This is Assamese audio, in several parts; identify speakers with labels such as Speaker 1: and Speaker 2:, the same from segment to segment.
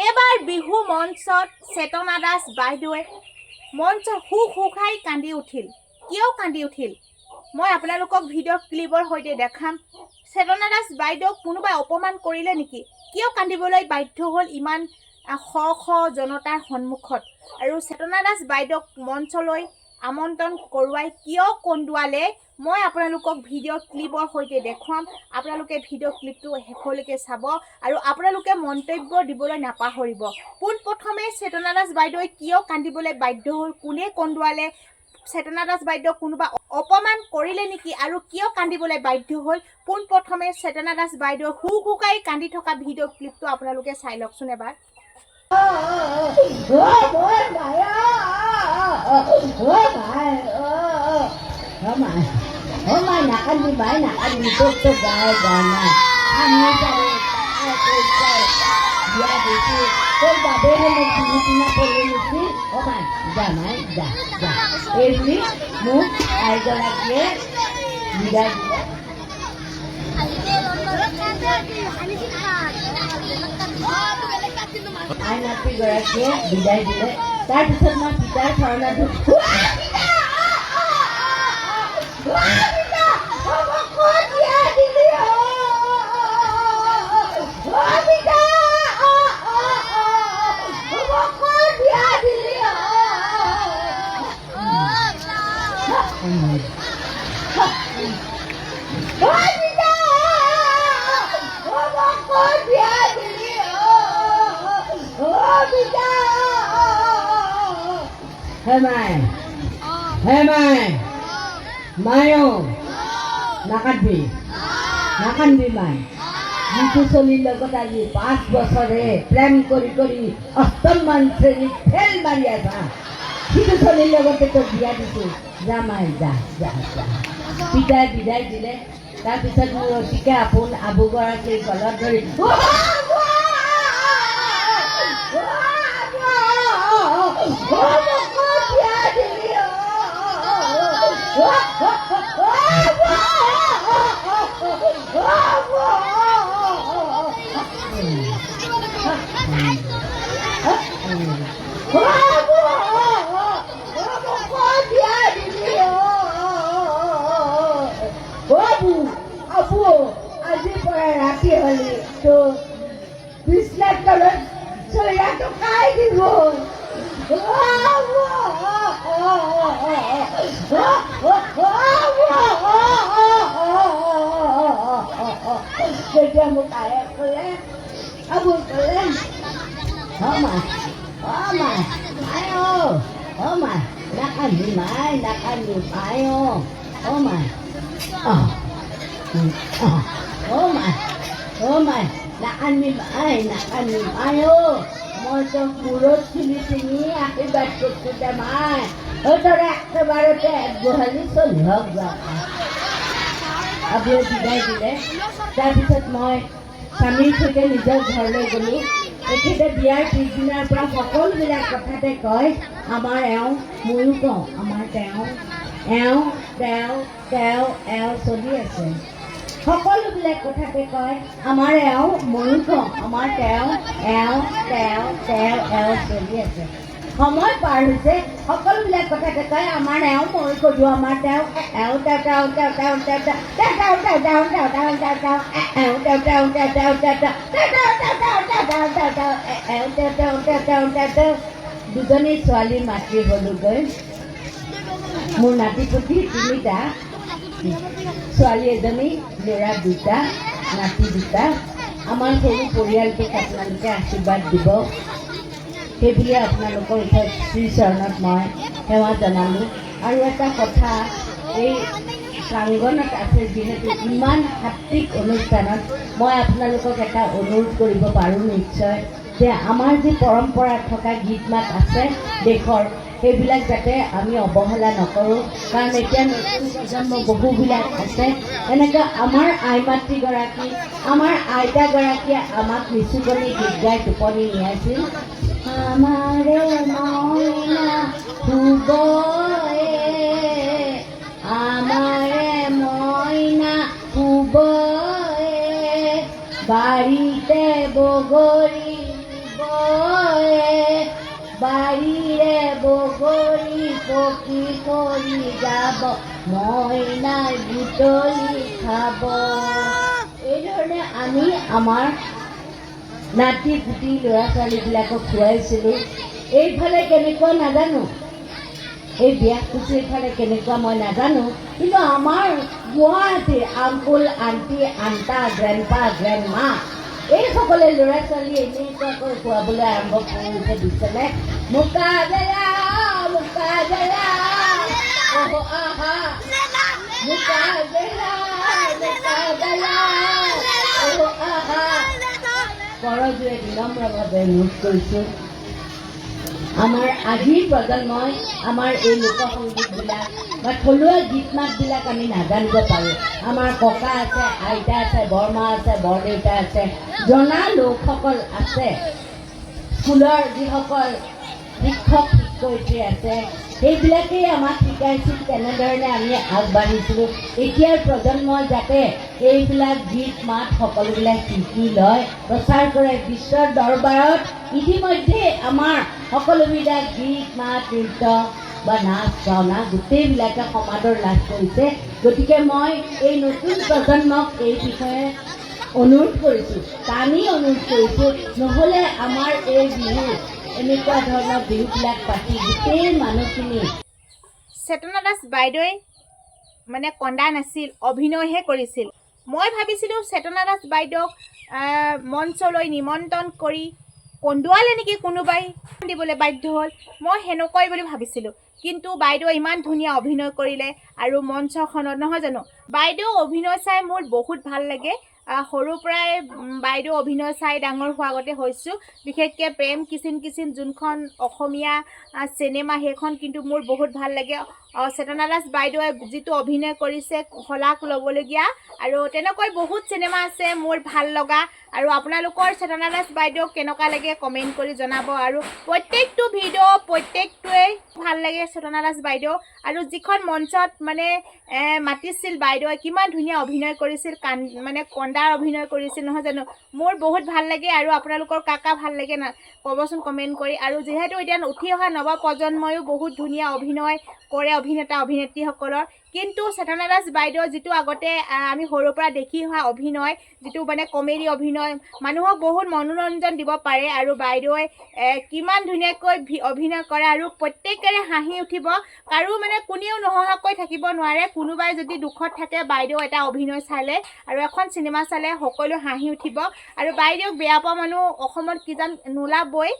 Speaker 1: এবাৰ বিহু মঞ্চত চেতনা দাস বাইদেৱে মঞ্চ হুখাই কান্দি উঠিল। কিয় কান্দি উঠিল মই আপোনালোকক ভিডিঅ' ক্লিপৰ সৈতে দেখাম। চেতনা দাস বাইদেউক কোনোবাই অপমান কৰিলে নেকি? কিয় কান্দিবলৈ বাধ্য হ'ল ইমান শ শ জনতাৰ সন্মুখত? আৰু চেতনা দাস বাইদেউক মঞ্চলৈ আমন্ত্ৰণ কৰোৱাই কিয় কন্দুৱালে মই আপোনালোকক ভিডিঅ' ক্লিপৰ সৈতে দেখুৱাম। আপোনালোকে ভিডিঅ' ক্লিপটো শেষলৈকে চাব আৰু আপোনালোকে মন্তব্য দিবলৈ নাপাহৰিব। পোনপ্ৰথমে চেতনা দাস বাইদেৱে কিয় কান্দিবলৈ বাধ্য হ'ল, কোনে কন্দুৱালে, চেতনা দাস বাইদেউক কোনোবা অপমান কৰিলে নেকি আৰু কিয় কান্দিবলৈ বাধ্য হ'ল? পোনপ্ৰথমে চেতনা দাস বাইদেউ হুকাই কান্দি থকা ভিডিঅ' ক্লিপটো আপোনালোকে চাই লওকচোন এবাৰ।
Speaker 2: আইনাতিগৰাকীয়ে বিদায় দিলে। তাৰপিছত মই পিতাৰ ধাৰণাটো মায়ো নাকান্দিবি মাই। যিটো চলিৰ লগত আজি 5 বছৰে প্ৰেম কৰি কৰি অষ্টমমান শ্ৰেণীত ফেল মাৰি আছা, সিটো চলিৰ লগতে তোক বিয়া দিছো। যা মাই যা যা যা। পিতাই বিদায় দিলে। তাৰপিছত মোৰ অতিকে আপোন আবুগৰাকীৰ গলত ধৰি আজিৰ পৰা ৰাতি হ'লে তো বিছনাৰ তলত চৈৰাটো খাই দিব। তেতিয়া মোক আয়ে ক'লে, আবু ক'লে, মাই নাকান্দি মাই নাকান্দি মাই মই তোক মূৰত চুলি চিঙি আশীৰ্বাদ কৰিছোঁ দে মাই। তই একেবাৰতে গোহালি চলি হওক যা। আবুৱে বিদায় দিলে। তাৰপিছত মই স্বামীৰ সৈতে নিজৰ ঘৰলৈ গ'লোঁ। তেখেতে বিয়াৰ পিছদিনাৰ পৰা সকলোবিলাক কথাতে কয় আমাৰ এওঁ, ময়ো কওঁ আমাৰ তেওঁ চলি আছে। সকলোবিলাক কথাতে কয় আমাৰ এওঁ, ময়ো কওঁ আমাৰ তেওঁ চলি আছে। সময় পাৰ হৈছে, সকলোবিলাক কথাতে কয় আমাৰ এওঁ, ময়ো কলো আমাৰ তেওঁ দুজনী ছোৱালী মাতৃ হ'লোগৈ। মোৰ নাতিপুতি 3টা, ছোৱালী এজনী, ল'ৰা 2টা, নাতি 2টা। আমাৰ সৰু পৰিয়ালটোক আপোনালোকে আশীৰ্বাদ দিব, সেইবুলি আপোনালোকৰ ওচৰত শ্ৰীচৰণত মই সেৱা জনালোঁ। আৰু এটা কথা, এই প্ৰাংগণত আছে যিহেতু ইমান সাত্বিক অনুষ্ঠানত মই আপোনালোকক এটা অনুৰোধ কৰিব পাৰোঁ নিশ্চয়, যে আমাৰ যি পৰম্পৰা থকা গীত মাত আছে দেশৰ, সেইবিলাক যাতে আমি অৱহেলা নকৰোঁ। কাৰণ এতিয়া নতুন প্ৰজন্ম বহুবিলাক আছে। এনেকৈ আমাৰ আই মাতৃগৰাকী, আমাৰ আইতাগৰাকীয়ে আমাক নিচুকনি গীত গাই টোপনি নিয়াইছিল। আমাৰে মইনা শুবয়ে, আমাৰে মইনা শুব বাৰীতে বগৰী বয়ে বাৰীৰে বগৰী পকি কৰি যাব মইনাই বুটলি খাব। এইধৰণে আমি আমাৰ নাতি পুতি ল'ৰা ছোৱালীবিলাকক খুৱাইছিলোঁ। এইফালে কেনেকুৱা নাজানো, এই বিয়াকুচি এইফালে কেনেকুৱা মই নাজানো, কিন্তু আমাৰ গুৱাহাটীৰ আংকুল আণ্টি আণ্টা গ্ৰেণ্ডপা গ্ৰেণ্ডমা এইসকলে ল'ৰা ছোৱালী এনেকুৱাকৈ খুৱাবলৈ আৰম্ভ কৰিছে দিছেনে। মুকা জেলা মুকা জেলা আহা মুকা জেলা মুকা জেলা আহা। কৰজোৰে বিনম্ৰভাৱে নোট কৰিছোঁ, আমাৰ আজিৰ প্ৰজন্মই আমাৰ এই লোকসংগীতবিলাক বা থলুৱা গীত মাতবিলাক আমি নাজানিব পাৰোঁ। আমাৰ ককা আছে, আইতা আছে, বৰমা আছে, বৰদেউতা আছে, জনা লোকসকল আছে, স্কুলৰ যিসকল শিক্ষক শিক্ষয়িত্ৰী আছে, সেইবিলাকেই আমাক শিকাইছিল তেনেধৰণে আমি আগবাঢ়িছিলোঁ। এতিয়াৰ প্ৰজন্মই যাতে এইবিলাক গীত মাত সকলোবিলাক শিকি লয়, প্ৰচাৰ কৰে বিশ্বৰ দৰবাৰত। ইতিমধ্যে আমাৰ সকলোবিলাক গীত মাত নৃত্য বা নাচ গাওনা গোটেইবিলাকে সমাদৰ লাভ কৰিছে। গতিকে মই এই নতুন প্ৰজন্মক এই বিষয়ে অনুৰোধ কৰিছোঁ, টানি অনুৰোধ কৰিছোঁ, নহ'লে আমাৰ এই বিহু এনেকুৱা ধৰণৰ বিহুবিলাক পাতি গোটেই মানুহখিনি।
Speaker 1: চেতনা দাস বাইদেৱে মানে কন্দা নাছিল, অভিনয়হে কৰিছিল। মই ভাবিছিলোঁ চেতনা দাস বাইদেউক মঞ্চলৈ নিমন্ত্ৰণ কৰি কন্দুৱালে নেকি কোনোবাই, দিবলৈ বাধ্য হ'ল, মই সেনেকুৱাই বুলি ভাবিছিলোঁ। কিন্তু বাইদেৱে ইমান ধুনীয়া অভিনয় কৰিলে আৰু মঞ্চখনত, নহয় জানো। বাইদেউ অভিনয় চাই মোৰ বহুত ভাল লাগে। সৰুৰ পৰাই বাইদেউ অভিনয় চাই ডাঙৰ হোৱা আগতে হৈছোঁ। বিশেষকৈ প্ৰেম কিচিন কিচিন যোনখন অসমীয়া চিনেমা, সেইখন কিন্তু মোৰ বহুত ভাল লাগে। চেতনা দাস বাইদেৱে যিটো অভিনয় কৰিছে শলাগ ল'বলগীয়া, আৰু তেনেকৈ বহুত চিনেমা আছে মোৰ ভাল লগা। আৰু আপোনালোকৰ চেতনা দাস বাইদেউক কেনেকুৱা লাগে কমেণ্ট কৰি জনাব। আৰু প্ৰত্যেকটো ভিডিঅ' প্ৰত্যেকটোৱেই ভাল লাগে চেতনা দাস বাইদেউ। আৰু যিখন মঞ্চত মানে মাতিছিল বাইদেৱে, কিমান ধুনীয়া অভিনয় কৰিছিল, মানে কন্দাৰ অভিনয় কৰিছিল, নহয় জানো। মোৰ বহুত ভাল লাগে। আৰু আপোনালোকৰ কাকা ভাল লাগে না ক'বচোন কমেণ্ট কৰি। আৰু যিহেতু এতিয়া উঠি অহা নৱ প্ৰজন্ময়ো বহুত ধুনীয়া অভিনয় কৰে, অভিনেতা অভিনেত্ৰীসকলৰ। কিন্তু চেতনা দাস বাইদেউ যিটো আগতে আমি সৰুৰ পৰা দেখি অহা অভিনয়, যিটো মানে কমেডি অভিনয়, মানুহক বহুত মনোৰঞ্জন দিব পাৰে। আৰু বাইদেৱে কিমান ধুনীয়াকৈ অভিনয় কৰে আৰু প্ৰত্যেকৰে হাঁহি উঠিব, কাৰো মানে কোনেও নহহাকৈ থাকিব নোৱাৰে। কোনোবাই যদি দুখত থাকে বাইদেউ এটা অভিনয় চালে আৰু এখন চিনেমা চালে সকলো হাঁহি উঠিব। আৰু বাইদেউক বেয়া পোৱা মানুহ অসমত কিজান নোলাবই,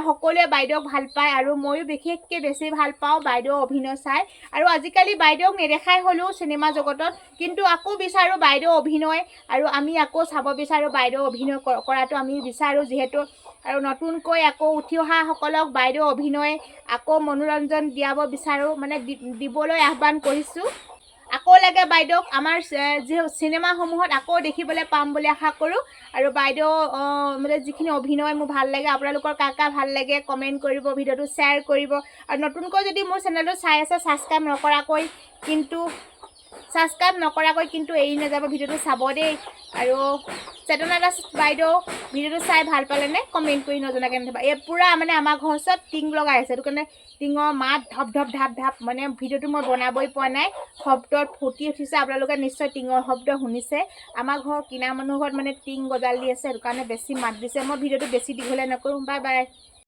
Speaker 1: সকলোৱে বাইদেউক ভাল পায়। আৰু ময়ো বিশেষকৈ বেছি ভাল পাওঁ বাইদেউ অভিনয় চাই। আৰু আজিকালি বাইদেউক নেদেখাই হ'লোঁ চিনেমা জগতত, কিন্তু আকৌ বিচাৰোঁ বাইদেউ অভিনয়, আৰু আমি আকৌ চাব বিচাৰোঁ বাইদেউ অভিনয় কৰাটো আমি বিচাৰোঁ যিহেতু। আৰু নতুনকৈ আকৌ উঠি অহাসকলক বাইদেউ অভিনয় আকৌ মনোৰঞ্জন দিয়াব বিচাৰোঁ, মানে দিবলৈ আহ্বান কৰিছোঁ। আকৌ লাগে বাইদেউক আমাৰ যি চিনেমাসমূহত আকৌ দেখিবলৈ পাম বুলি আশা কৰোঁ। আৰু বাইদেউ মানে যিখিনি অভিনয় মোৰ ভাল লাগে, আপোনালোকৰ কাকা ভাল লাগে কমেণ্ট কৰিব, ভিডিঅ'টো শ্বেয়াৰ কৰিব। আৰু নতুনকৈ যদি মোৰ চেনেলটো চাই আছে ছাবস্ক্ৰাইব নকৰাকৈ কিন্তু এৰি নাযাব, ভিডিঅ'টো চাব দেই। আৰু চেতনা দাস বাইদেউ ভিডিঅ'টো চাই ভাল পালেনে কমেণ্ট কৰি নজনাকৈ নাথাকিবা। এই পূৰা মানে আমাৰ ঘৰ ওচৰত টিং লগাই আছে, সেইটো কাৰণে টিঙৰ মাত ধপ ধপ ধাপ ধাপ, মানে ভিডিঅ'টো মই বনাবই পৰা নাই, শব্দত ফুটি উঠিছে। আপোনালোকে নিশ্চয় টিঙৰ শব্দ শুনিছে। আমাৰ ঘৰৰ কিনা মানুহ ঘৰত মানে টিং গজাল দি আছে, সেইটো কাৰণে বেছি মাত দিছে। মই ভিডিঅ'টো বেছি দীঘলে নকৰোঁ। Bye bye.